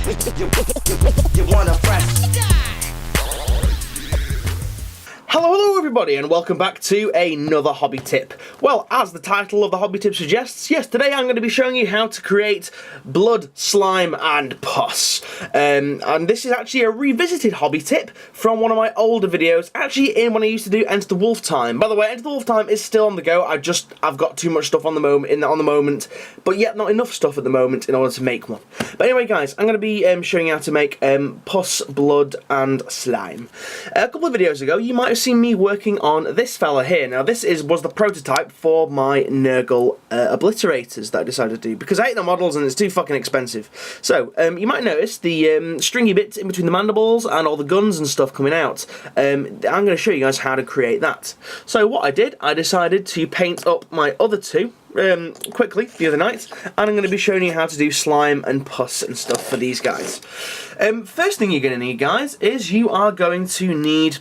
You wanna press. Hello everybody and welcome back to another hobby tip. Well, as the title of the hobby tip suggests, yes, today I'm going to be showing you how to create blood, slime and pus. And this is actually a revisited hobby tip from one of my older videos, actually in when I used to do Enter the Wolf Time. By the way, Enter the Wolf Time is still on the go. I've got too much stuff on the moment, but yet not enough stuff at the moment in order to make one. But anyway guys, I'm going to be showing you how to make pus, blood and slime. A couple of videos ago you might have seen me working on this fella here. Now this was the prototype for my Nurgle obliterators that I decided to do because I hate the models and it's too fucking expensive. So you might notice the stringy bits in between the mandibles and all the guns and stuff coming out. I'm going to show you guys how to create that. So what I did, I decided to paint up my other two quickly the other night, and I'm going to be showing you how to do slime and pus and stuff for these guys. First thing you're going to need, guys, is you are going to need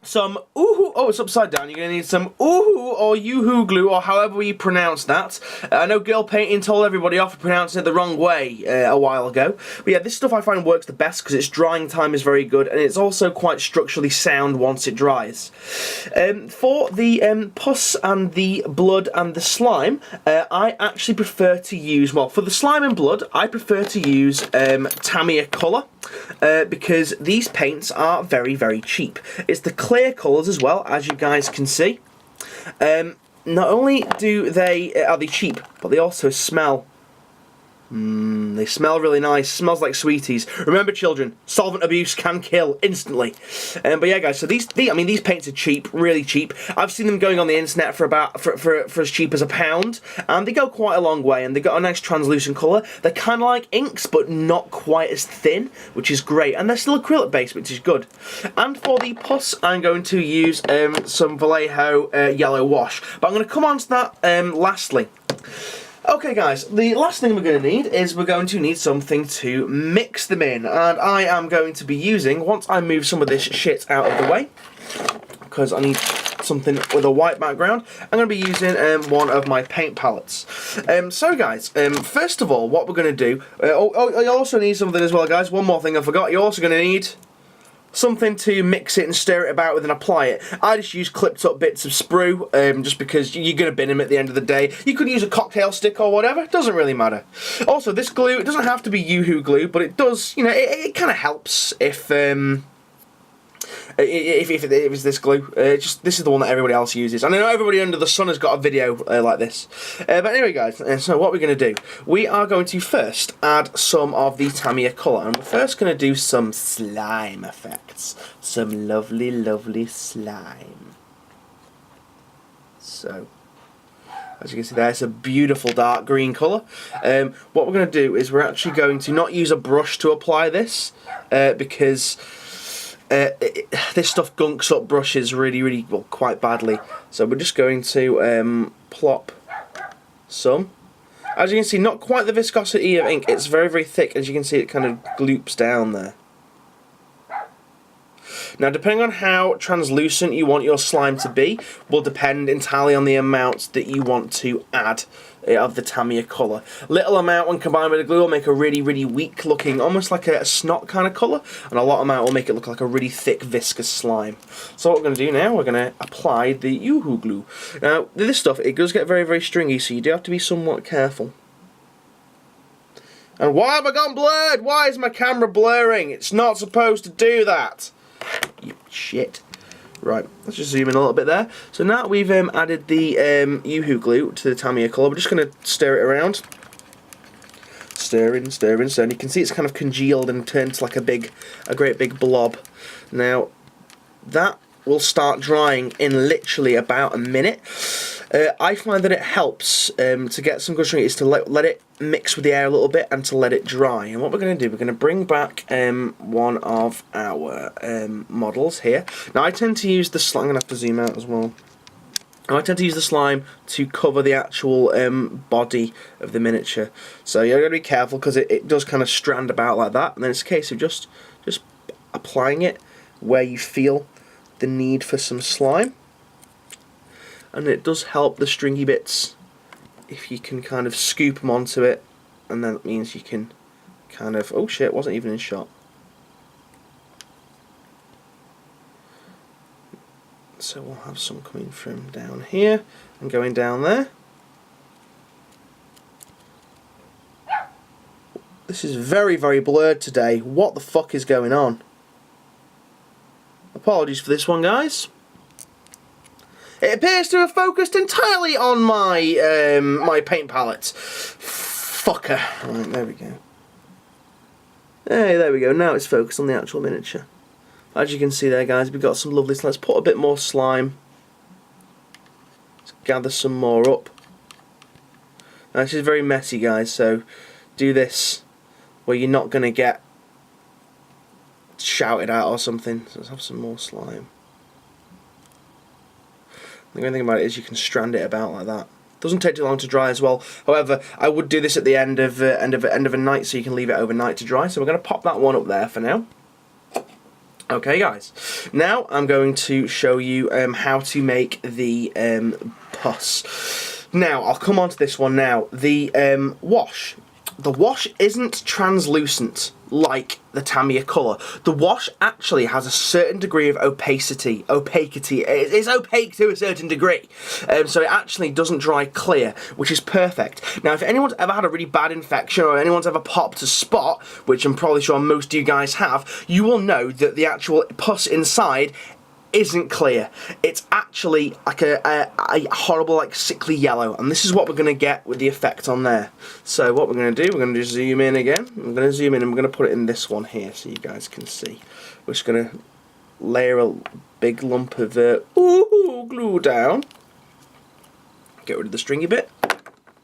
some oohoo. Oh, it's upside down. You're going to need some oohoo or yoo-hoo glue, or however you pronounce that. I know Girl Painting told everybody off for pronouncing it the wrong way a while ago. But yeah, this stuff I find works the best because its drying time is very good, and it's also quite structurally sound once it dries. For the pus and the blood and the slime, I actually prefer to use, well, for the slime and blood, I prefer to use Tamiya colour. Because these paints are very, very cheap. It's the clear colours as well, as you guys can see. Not only are they cheap, but they also smell. They smell really nice. Smells like sweeties. Remember, children, solvent abuse can kill instantly. But yeah, guys. So these paints are cheap, really cheap. I've seen them going on the internet for as cheap as £1, and they go quite a long way. And they got a nice translucent colour. They're kind of like inks, but not quite as thin, which is great. And they're still acrylic based, which is good. And for the pus, I'm going to use some Vallejo yellow wash. But I'm going to come on to that lastly. Okay guys, the last thing we're going to need is something to mix them in, and I am going to be using, once I move some of this shit out of the way, because I need something with a white background, I'm going to be using one of my paint palettes. So guys, first of all, what we're going to do, you also need something as well guys, one more thing I forgot, you're also going to need something to mix it and stir it about with and apply it. I just use clipped up bits of sprue, just because you're going to bin them at the end of the day. You could use a cocktail stick or whatever, it doesn't really matter. Also, this glue, it doesn't have to be yoo-hoo glue, but it does, you know, it kind of helps if it's this glue. This is the one that everybody else uses. And I know everybody under the sun has got a video like this. But anyway guys, so what we're going to do, we are going to first add some of the Tamiya colour, and we're first going to do some slime effects. Some lovely, lovely slime. So, as you can see there, it's a beautiful dark green colour. What we're going to do is we're actually going to not use a brush to apply this, because this stuff gunks up brushes really, well, quite badly. So we're just going to plop some. As you can see, not quite the viscosity of ink. It's very, very thick. As you can see, it kind of gloops down there. Now, depending on how translucent you want your slime to be, will depend entirely on the amount that you want to add of the Tamiya colour. Little amount when combined with the glue will make a really, really weak looking, almost like a snot kind of colour, and a lot amount will make it look like a really thick, viscous slime. So what we're going to do now, we're going to apply the yoo-hoo glue. Now, this stuff, it does get very, very stringy, so you do have to be somewhat careful. And why have I gone blurred? Why is my camera blurring? It's not supposed to do that. You shit. Right, let's just zoom in a little bit there. So now we've added the yoo-hoo glue to the Tamiya colour, we're just going to stir it around. Stirring, stirring, stirring. You can see it's kind of congealed and turned to like a great big blob. Now, that will start drying in literally about a minute. I find that it helps to get some good string is to let it mix with the air a little bit and to let it dry. And what we're going to do, we're going to bring back one of our models here. Now I tend to use the slime, I'm going to have to zoom out as well. I tend to use the slime to cover the actual body of the miniature. So you're going to be careful because it does kind of strand about like that. And then it's a case of just applying it where you feel the need for some slime. And it does help the stringy bits if you can kind of scoop them onto it, and then that means you can kind of... Oh shit, wasn't even in shot. So we'll have some coming from down here and going down there. This is very, very blurred today. What the fuck is going on? Apologies for this one, guys. It appears to have focused entirely on my my paint palette. Fucker. Right, there we go. Hey, there we go. Now it's focused on the actual miniature. As you can see there, guys, we've got some lovely... Let's put a bit more slime. Let's gather some more up. Now, this is very messy, guys, so do this where you're not going to get shouted at or something. So let's have some more slime. The only thing about it is you can strand it about like that. Doesn't take too long to dry as well. However, I would do this at the end of a night, so you can leave it overnight to dry. So we're going to pop that one up there for now. Okay, guys. Now I'm going to show you how to make the Puss. Now I'll come on to this one now. The wash. The wash isn't translucent like the Tamiya colour. The wash actually has a certain degree of opacity. It's opaque to a certain degree. So it actually doesn't dry clear, which is perfect. Now, if anyone's ever had a really bad infection or anyone's ever popped a spot, which I'm probably sure most of you guys have, you will know that the actual pus inside isn't clear. It's actually like a horrible, like, sickly yellow, and this is what we're going to get with the effect on there. So what we're going to do, we're going to just zoom in again. I'm going to zoom in and we're going to put it in this one here so you guys can see. We're just going to layer a big lump of glue down. Get rid of the stringy bit.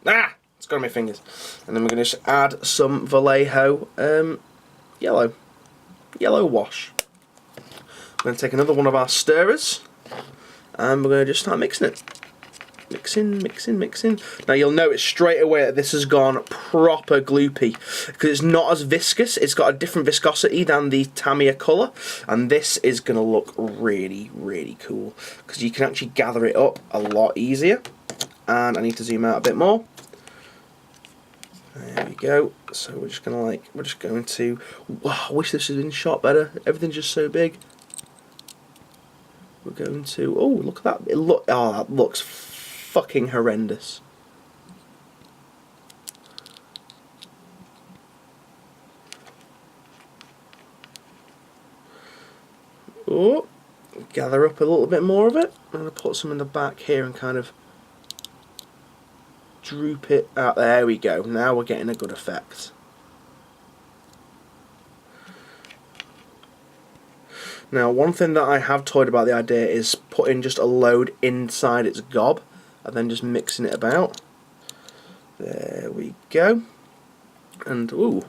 Ah! It's got on my fingers. And then we're going to just add some Vallejo yellow wash. We're going to take another one of our stirrers and we're going to just start mixing it. Mixing. Now you'll notice straight away that this has gone proper gloopy because it's not as viscous. It's got a different viscosity than the Tamiya colour, and this is going to look really, really cool because you can actually gather it up a lot easier. And I need to zoom out a bit more. There we go. So we're just going to wow, I wish this had been shot better. Everything's just so big. We're going to... Oh, look at that. Oh, that looks fucking horrendous. Oh, gather up a little bit more of it. I'm going to put some in the back here and kind of droop it out. There we go. Now we're getting a good effect. Now, one thing that I have toyed about the idea is putting just a load inside its gob and then just mixing it about. There we go. And, ooh,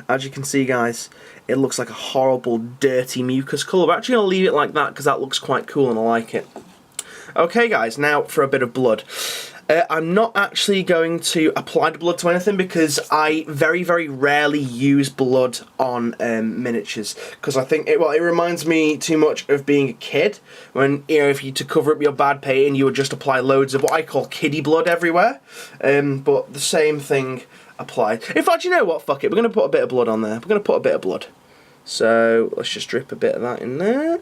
as you can see, guys, it looks like a horrible, dirty mucus colour. But actually, I'll leave it like that because that looks quite cool and I like it. Okay, guys, now for a bit of blood. I'm not actually going to apply the blood to anything because I very, very rarely use blood on miniatures because I think it reminds me too much of being a kid when, you know, if you to cover up your bad painting you would just apply loads of what I call kiddie blood everywhere. But the same thing applied. In fact, you know what? Fuck it. We're going to put a bit of blood on there. We're going to put a bit of blood. So let's just drip a bit of that in there.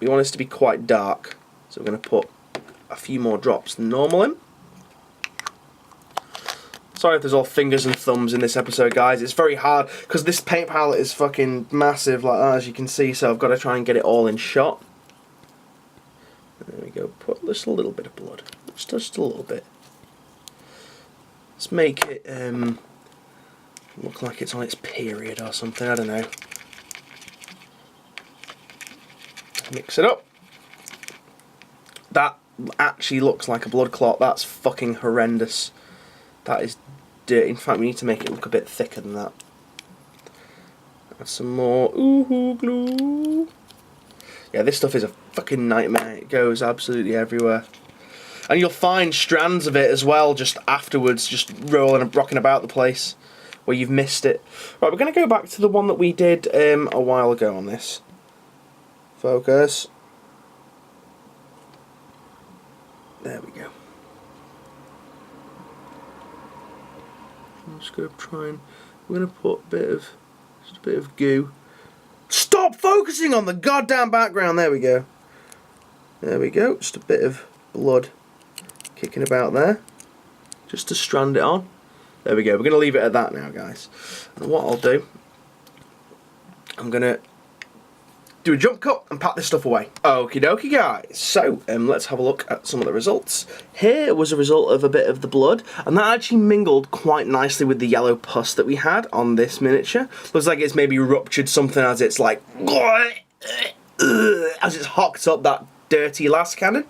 We want this to be quite dark, so we're going to put a few more drops than normal in. Sorry if there's all fingers and thumbs in this episode, guys. It's very hard because this paint palette is fucking massive like that, as you can see, so I've got to try and get it all in shot. There we go. Put just a little bit of blood. Just a little bit. Let's make it look like it's on its period or something. I don't know. Mix it up. That actually looks like a blood clot. That's fucking horrendous. That is dirty. In fact, we need to make it look a bit thicker than that. Add some more glue. Yeah, this stuff is a fucking nightmare. It goes absolutely everywhere. And you'll find strands of it as well just afterwards, just rolling and rocking about the place where you've missed it. Right, we're going to go back to the one that we did a while ago on this. Focus. There we go. I'm just going to try and we're going to put just a bit of goo. Stop focusing on the goddamn background. There we go. There we go. Just a bit of blood kicking about there. Just to strand it on. There we go. We're going to leave it at that now, guys. And what I'll do, I'm going to do a jump cut and pack this stuff away. Okie dokie, guys. So, let's have a look at some of the results. Here was a result of a bit of the blood, and that actually mingled quite nicely with the yellow pus that we had on this miniature. Looks like it's maybe ruptured something as it's like, as it's hocked up that dirty last cannon.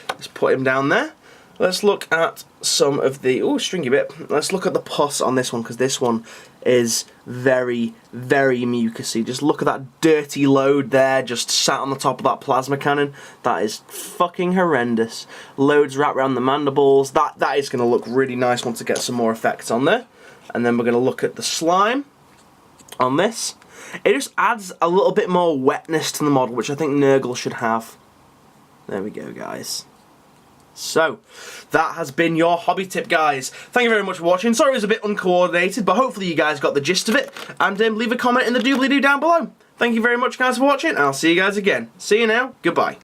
Let's put him down there. Let's look at some of the, oh, stringy bit. Let's look at the pus on this one, because this one is very, very mucousy. Just look at that dirty load there, just sat on the top of that plasma cannon. That is fucking horrendous. Loads wrapped around the mandibles. That is going to look really nice once I get some more effects on there. And then we're going to look at the slime on this. It just adds a little bit more wetness to the model, which I think Nurgle should have. There we go, guys. So, that has been your hobby tip, guys. Thank you very much for watching. Sorry it was a bit uncoordinated, but hopefully you guys got the gist of it. And leave a comment in the doobly-doo down below. Thank you very much, guys, for watching. I'll see you guys again. See you now. Goodbye.